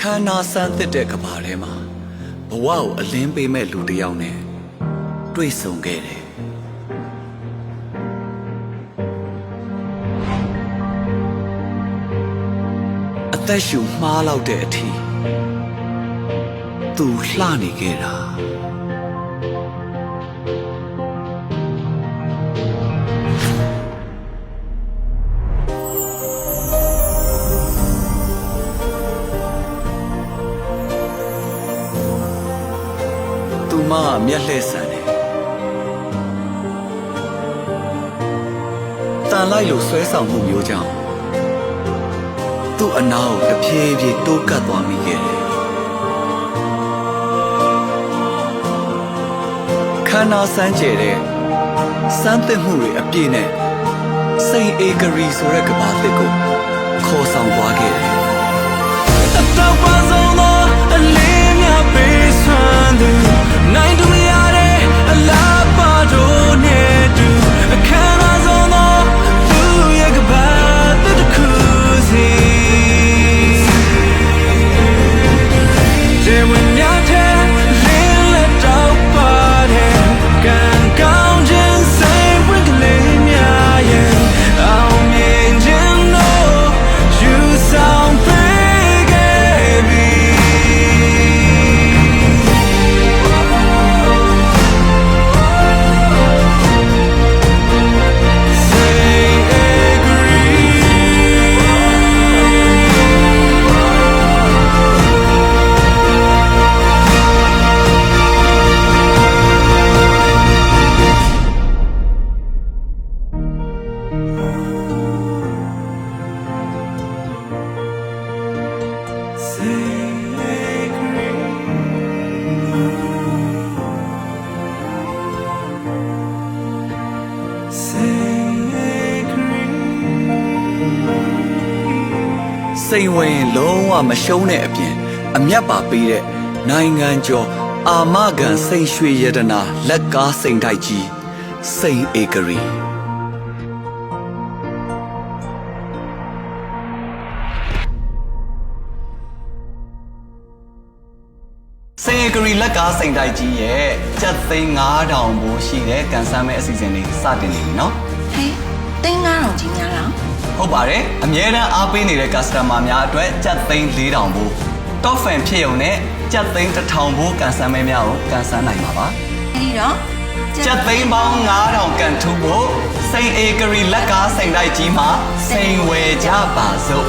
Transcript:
ခန္ဓာဆန်းသစ်တဲ့ကဘာထဲမှာဘဝကိုအလင်းပေးမဲ့လူတစ်ယောက်နဲ့တွေ့ဆုံခဲ့တယ်အသက်ရှူမှားလောက်တဲ့အထိသူလှနေခဲ့တာသူမမျက်လှည့်ဆန်တယ်တန်လိုက်လို့ဆွဲဆောင်မှုမျိုးကြောင့်သူ့အနာကိုတဖြည်းဖြည်းတိုးကပ်သွားမိခဲ့တယ်ခန္ဓာစမ်းကြဲတဲ့စမ်းသစ်မှုတွေအပြည့်နဲ့စိန်ဧကရီဆိုတဲ့ကဘာသစ်ကိုခေါ်ဆောင်သွားခဲ့တယ်အတော့ပါဆုံးသောအလင်းများပေးဆွမ်းသူနိုင်တူရတဲ့အလားပါတို့နဲ့တူအခမ်းအနားဆုံးသောသူရဲ့ကဘာသစ်တစ်ခုစီကျေဝင်များတဲ့လင်းလက်တော့ပါတယ်ကံကောင်းခြင်းစိတ်ဝင်ကလေးများရဲ့အောင်မြင်ခြင်းတို့ယူဆောင်ပေးခဲ့ပြီစိန်ဝင်လုံးဝမရှုံးတဲ့အပြင်အမြတ်ပါပေးတဲ့နိုင်ငံကျော်အာမခံစိန်ရွှေရတနာလက်ကားစိန်တိုက်ကြီးစိန်ဧကရီစိန်ဧကရီလက်ကားစိန်တိုက်ကြီးရဲ့ကျပ်သိန်း9000ဘိုးရှိတဲ့ကန်ဆန်းမဲ့အစီအစဉ်လေးစတင်နေပြီနော်ဟေးသိန်း9000ကြီးများလားဟုတ်ပါတယ်အမြဲတမ်းအားပေးနေတဲ့ customer များအတွက်ကျပ်သိန်း4000ဘိုး top fan ဖြစ်ုံနဲ့ကျပ်သိန်း1000ဘိုးကန်ဆန်းမဲများကိုကန်ဆန်းနိုင်ပါပါအဲဒီတော့ကျပ်သိန်းပေါင်း9000ကန်ထုဖို့စိန်ဧကရီလက်ကားစိန်တိုက်ကြီးမှာစိန်ဝယ်ကြပါစို့